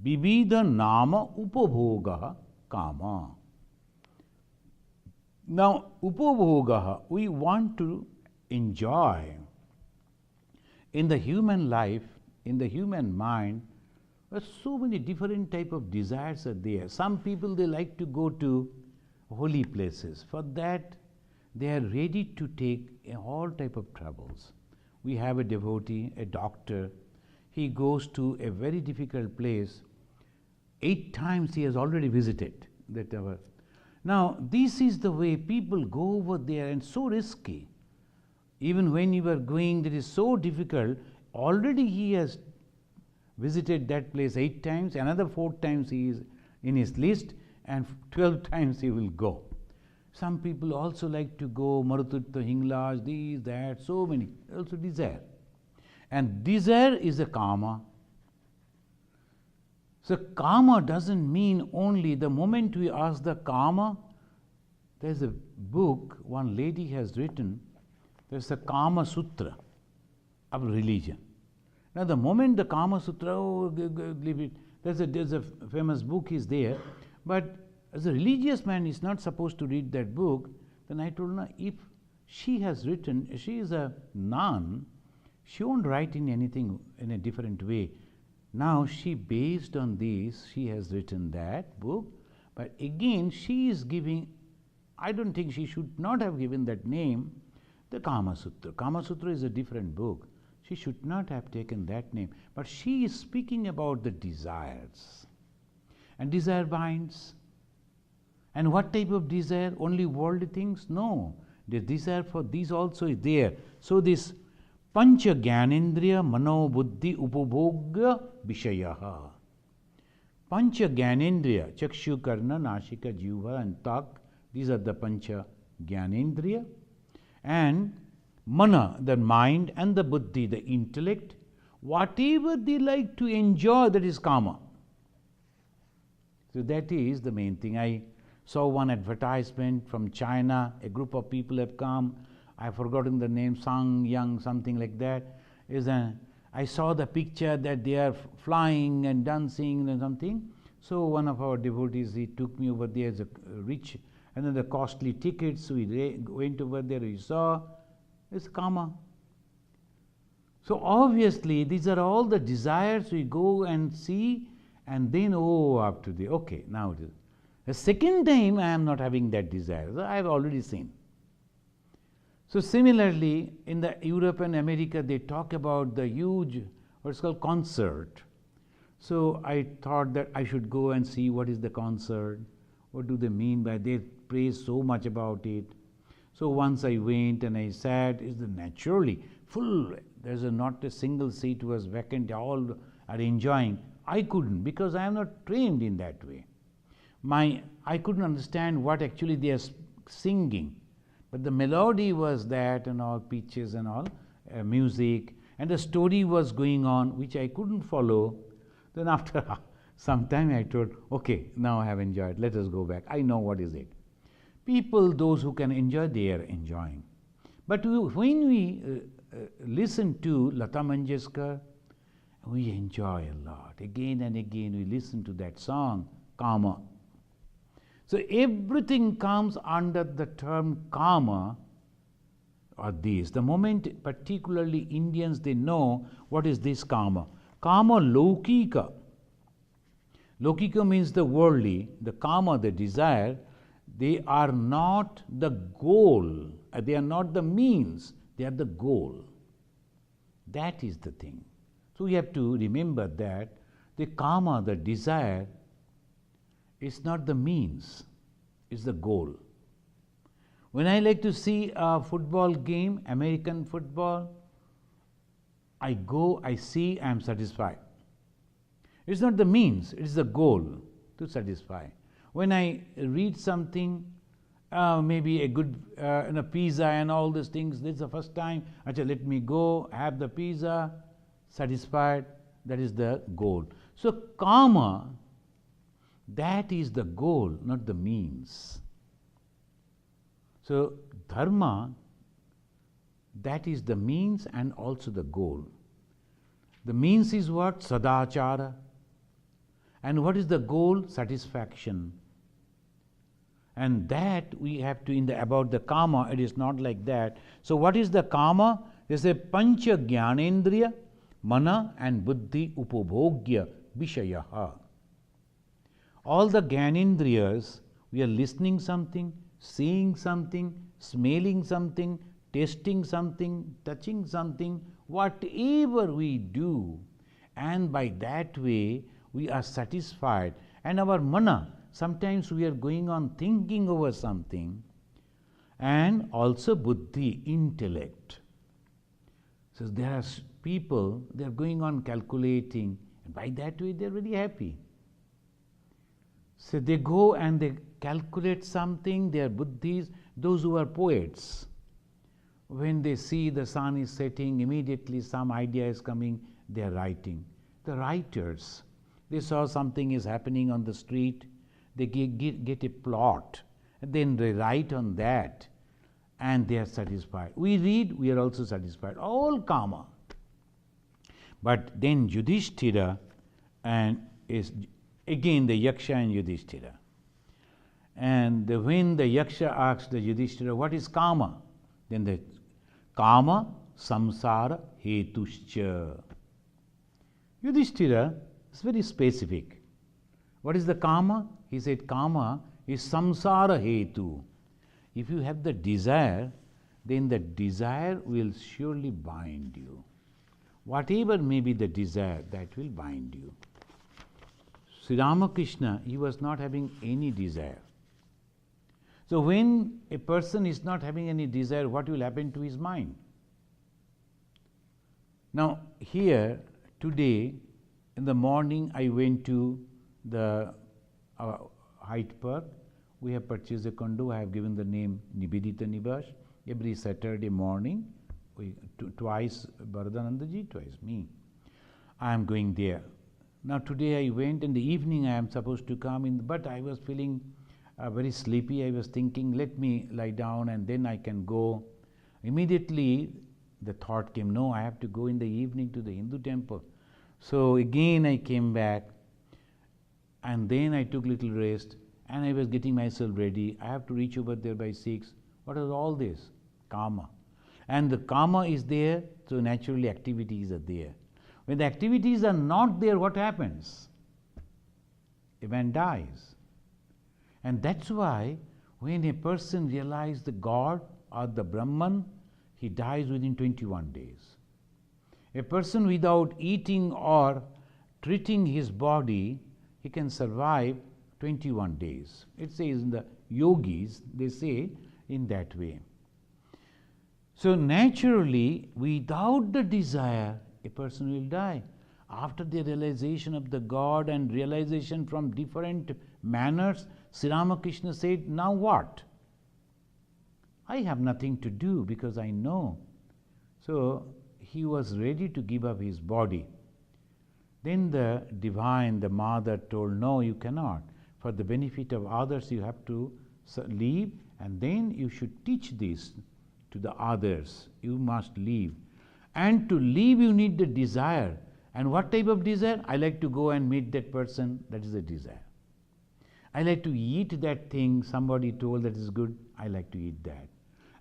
Bibidha nama upabhogaha kama. Now, upabhogaha, we want to enjoy. In the human life, in the human mind, there are so many different type of desires are there. Some people, they like to go to holy places. For that, they are ready to take all type of troubles. We have a devotee, a doctor. He goes to a very difficult place. 8 times he has already visited that tower. Now, this is the way people go over there, and so risky. Even when you are going, that is so difficult. Already he has visited that place 8 times, another 4 times he is in his list, and 12 times he will go. Some people also like to go, Marutirtha, Hinglaj, these, that, so many, also desire. And desire is a kama. So kama doesn't mean only the moment we ask the kama. There's a book one lady has written, there's a Kama Sutra of religion. Now the moment the Kama Sutra, leave it, there's a famous book is there, but as a religious man is not supposed to read that book. Then I told her, if She has written, she is a nun, she won't write in anything in a different way. Now she, based on this, she has written that book, but again she is giving, I don't think she should not have given that name, the Kama Sutra. Kama Sutra is a different book. She should not have taken that name, but she is speaking about the desires. And desire binds. And what type of desire? Only worldly things? No. The desire for these also is there. So this Pancha Gyanendriya Mano Buddhi Upabhogya Vishayaha. Pancha Gyanendriya, Chakshu, Karna, Nashika, Jiva and Tak, these are the Pancha Gyanendriya. And Mana, the mind, and the Buddhi, the intellect, whatever they like to enjoy, that is Kama. So that is the main thing. I saw one advertisement from China, a group of people have come, I've forgotten the name, Sang Yang, something like that. I saw the picture that they are flying and dancing and something. So one of our devotees, he took me over there as a rich, and then the costly tickets, so we went over there, we saw, it's Kama. So obviously these are all the desires we go and see, and then, up to the, okay, now it is. The second time I am not having that desire, so I have already seen. So similarly, in the Europe and America, they talk about the huge, what's called concert. So I thought that I should go and see what is the concert, what do they mean by, they praise so much about it. So once I went and I sat, it's naturally full, there's not a single seat was vacant, all are enjoying. I couldn't, because I am not trained in that way. I couldn't understand what actually they are singing. But the melody was that and all, pitches and all, music, and the story was going on, which I couldn't follow. Then after some time I told, okay, now I have enjoyed, let us go back. I know what is it. People, those who can enjoy, they are enjoying. But when we listen to Lata Mangeshkar, we enjoy a lot. Again and again we listen to that song, Kama. So everything comes under the term Kama or this. The moment particularly Indians, they know what is this Kama. Kama Lokika. Lokika means the worldly, the Kama, the desire. They are not the goal, they are not the means, they are the goal. That is the thing. So we have to remember that the Kama, the desire, is not the means, it's the goal. When I like to see a football game, American football, I go, I see, I am satisfied. It's not the means, it's the goal to satisfy. When I read something, maybe a good pizza and all these things, this is the first time, let me go, have the pizza, satisfied, that is the goal. So Kama, that is the goal, not the means. So Dharma, that is the means and also the goal. The means is what? Sadachara. And what is the goal? Satisfaction. And that we have to, about the Kama, it is not like that. So what is the Kama? There is a Pancha Gyanendriya, Mana and Buddhi Upabhogya Vishayaha. All the Gyanendriyas, we are listening something, seeing something, smelling something, tasting something, touching something, whatever we do, and by that way we are satisfied. And our mana, sometimes we are going on thinking over something, and also buddhi, intellect. So there are people, they are going on calculating, and by that way they are very happy. So they go and they calculate something, their buddhis, those who are poets. When they see the sun is setting, immediately some idea is coming, they are writing. The writers, they saw something is happening on the street, they get a plot, and then they write on that, and they are satisfied. We read, we are also satisfied. All Kama. But then Yudhishthira and is again the Yaksha and Yudhishthira. And when the Yaksha asks the Yudhishthira, what is Kama? Then the kama samsara hetuscha. Yudhishthira is very specific. What is the kama? He said kama is samsara hetu. If you have the desire, then the desire will surely bind you. Whatever may be the desire, that will bind you. Sri Ramakrishna, he was not having any desire. So when a person is not having any desire, what will happen to his mind? Now here, today, in the morning, I went to the Hyde Park. We have purchased a condo. I have given the name Nivedita Nivas. Every Saturday morning, twice Bharadanandaji, twice me. I am going there. Now today I went. In the evening I am supposed to come in, but I was feeling very sleepy. I was thinking, let me lie down and then I can go. Immediately the thought came, no, I have to go in the evening to the Hindu temple. So again I came back, and then I took little rest, and I was getting myself ready. I have to reach over there by 6. What is all this? Karma. And the karma is there, so naturally activities are there. When the activities are not there, what happens? A man dies. And that's why when a person realizes the God or the Brahman, he dies within 21 days. A person without eating or treating his body, he can survive 21 days. It says in the yogis, they say in that way. So naturally, without the desire, a person will die. After the realization of the God and realization from different manners, Sri Ramakrishna said, now what? I have nothing to do because I know. So he was ready to give up his body. Then the divine, the mother told, no, you cannot. For the benefit of others, you have to leave, and then you should teach this to the others. You must leave. And to leave, you need the desire. And what type of desire? I like to go and meet that person. That is the desire. I like to eat that thing somebody told that is good. I like to eat that.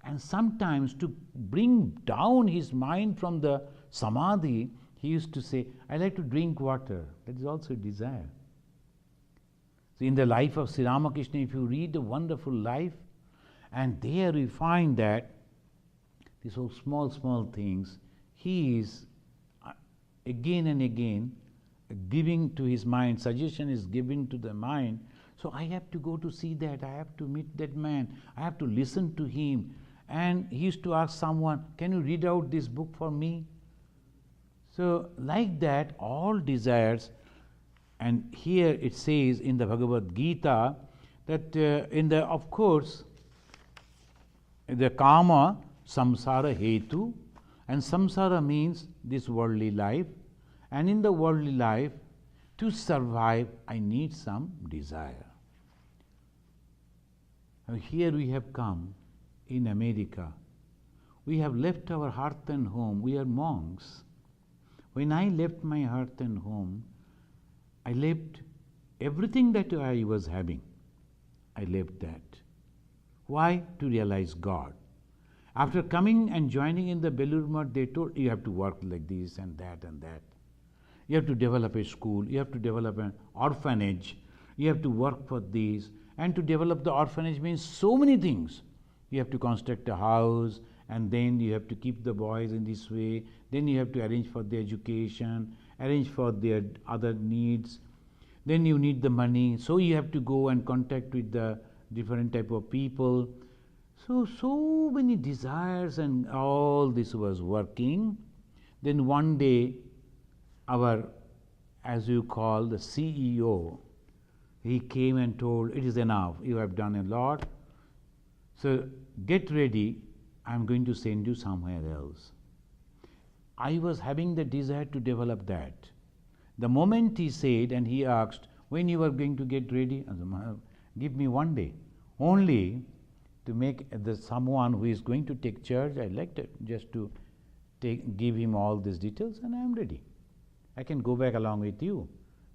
And sometimes to bring down his mind from the samadhi, he used to say, I like to drink water. That is also a desire. So in the life of Sri Ramakrishna, if you read the wonderful life, and there we find that these whole small things, he is again and again giving to his mind, suggestion is given to the mind. So I have to go to see that, I have to meet that man, I have to listen to him. And he used to ask someone, can you read out this book for me? So like that, all desires, and here it says in the Bhagavad Gita that of course, the kama, samsara hetu, and samsara means this worldly life, and in the worldly life, to survive, I need some desire. Now here we have come in America. We have left our hearth and home. We are monks. When I left my hearth and home, I left everything that I was having. I left that. Why? To realize God. After coming and joining in the Belur Math, they told you have to work like this and that and that. You have to develop a school, you have to develop an orphanage, you have to work for this. And to develop the orphanage means so many things. You have to construct a house, and then you have to keep the boys in this way, then you have to arrange for their education, arrange for their other needs, then you need the money, so you have to go and contact with the different type of people. So many desires, and all this was working. Then one day, our, as you call, the CEO, he came and told, it is enough, you have done a lot, so get ready, I am going to send you somewhere else. I was having the desire to develop that. The moment he said, and he asked, when you are going to get ready? I said, give me 1 day, only to make someone who is going to take charge. I like to just to give him all these details, and I am ready. I can go back along with you.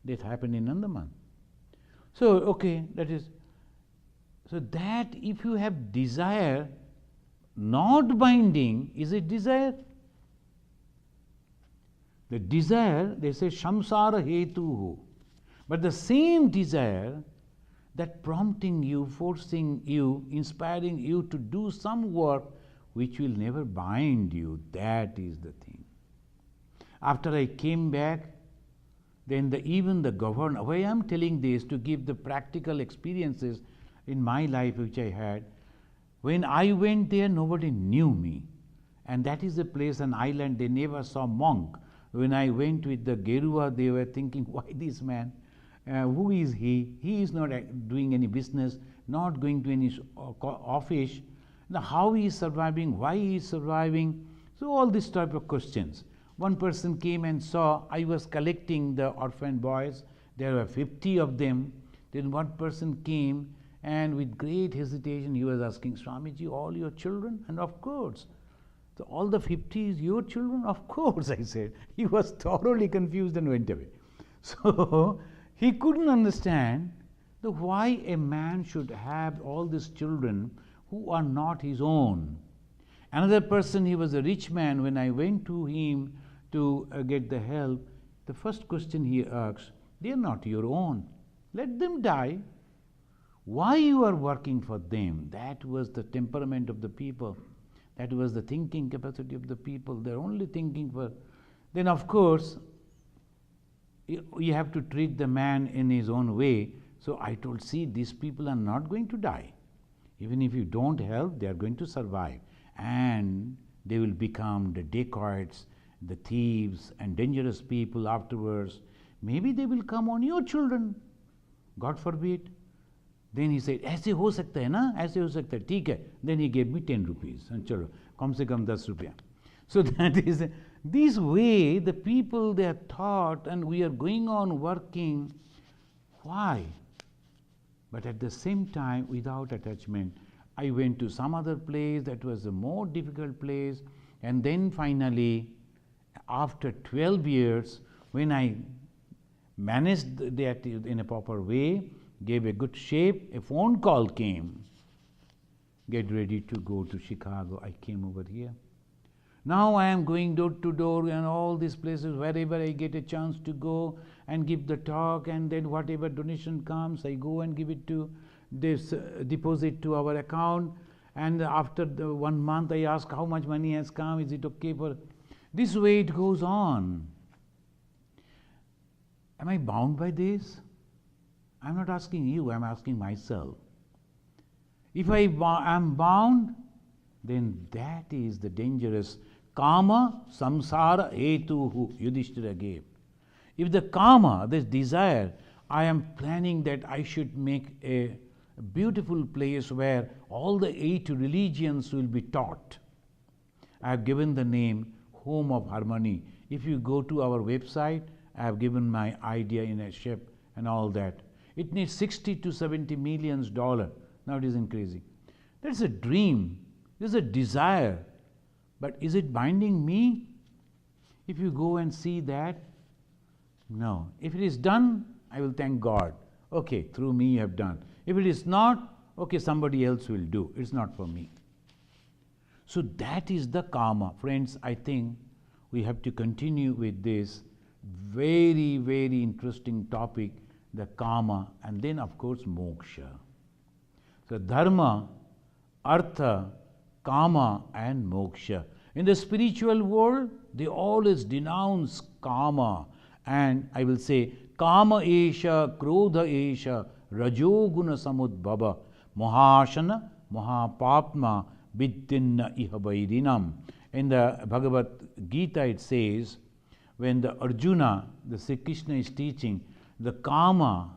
This happened in Andaman. So, okay, that is, so that if you have desire, not binding is a desire. The desire, they say, samsara hetuhu. But the same desire that prompting you, forcing you, inspiring you to do some work which will never bind you, that is the thing. After I came back, then even the governor, why I am telling this to give the practical experiences in my life which I had. When I went there, nobody knew me. And that is a place, an island, they never saw monk. When I went with the Gerua, they were thinking, why this man? Who is he? He is not doing any business, not going to any office. Now, how he is surviving? Why he is surviving? So all these type of questions. One person came and saw I was collecting the orphan boys. There were 50 of them. Then one person came and with great hesitation he was asking, Swamiji, all your children? And of course. So all the 50 is your children? Of course, I said. He was thoroughly confused and went away. So he couldn't understand why a man should have all these children who are not his own. Another person, he was a rich man. When I went to him to get the help, the first question he asked, they are not your own. Let them die. Why you are working for them? That was the temperament of the people. That was the thinking capacity of the people. They're only thinking for... Then of course, you have to treat the man in his own way. So I told, see, these people are not going to die. Even if you don't help, they are going to survive. And they will become the dacoits, the thieves and dangerous people afterwards. Maybe they will come on your children. God forbid. Then he said, ऐसे हो सकता है ना, ऐसे हो सकता है, ठीक है. Then he gave me 10 rupees. And चलो, कम से कम 10 रुपया. So that is, this way the people, they are taught and we are going on working. Why? But at the same time, without attachment, I went to some other place that was a more difficult place. And then finally, after 12 years, when I managed that in a proper way, gave a good shape, a phone call came. Get ready to go to Chicago. I came over here. Now I am going door to door and all these places, wherever I get a chance to go and give the talk, and then whatever donation comes, I go and give it to this, deposit to our account. And after the 1 month, I ask how much money has come, is it okay for... This way it goes on. Am I bound by this? I'm not asking you, I'm asking myself. If I am bound, then that is the dangerous kama samsara hetuhu Yudhishthira gave. If the kama, this desire, I am planning that I should make a beautiful place where all the 8 religions will be taught. I have given the name Home of Harmony. If you go to our website, I have given my idea in a shape and all that. It needs $60 to $70 million. Now it is increasing. That's a dream. There's a desire. But is it binding me? If you go and see that, no. If it is done, I will thank God. Okay, through me you have done. If it is not, okay, somebody else will do. It's not for me. So that is the karma. Friends, I think we have to continue with this very, very interesting topic, the karma, and then of course moksha. So dharma, artha, kama and moksha. In the spiritual world, they always denounce kama, and I will say kama esha, krodha esha, rajoguna samudbhava, mohashana, mohapapma, viddinna ihabairinam. In the Bhagavad Gita it says, when the Arjuna, the Sri Krishna is teaching the kama,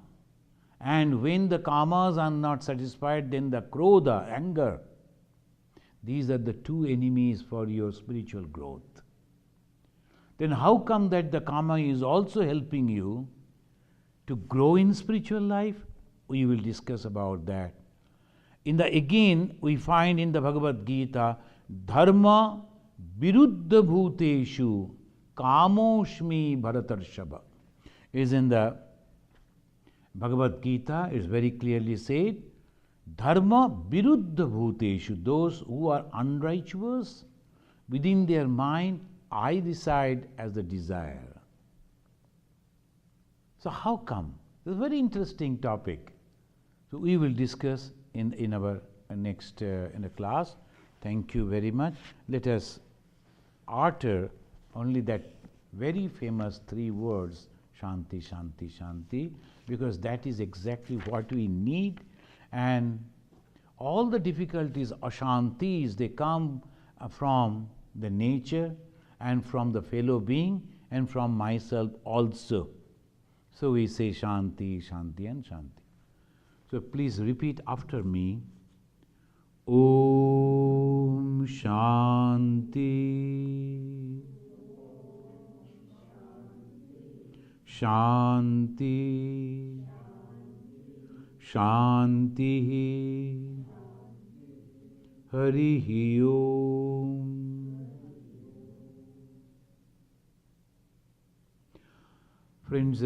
and when the kamas are not satisfied, then the krodha, anger. These are the 2 enemies for your spiritual growth. Then how come that the kama is also helping you to grow in spiritual life? We will discuss about that. Again, we find in the Bhagavad Gita, dharma viruddha bhuteshu kamoshmi bharatarshava. Is in the Bhagavad Gita, it's very clearly said, Dharma viruddha bhuteshu, those who are unrighteous, within their mind, I reside as the desire. So how come? It's a very interesting topic. So we will discuss in our next in a class. Thank you very much. Let us utter only that very famous 3 words, Shanti, Shanti, Shanti, because that is exactly what we need. And all the difficulties, ashantis, they come from the nature and from the fellow being and from myself also. So we say Shanti, Shanti and Shanti. So please repeat after me. Om Shanti, Shanti, Shanti, Harihi Om. Friends,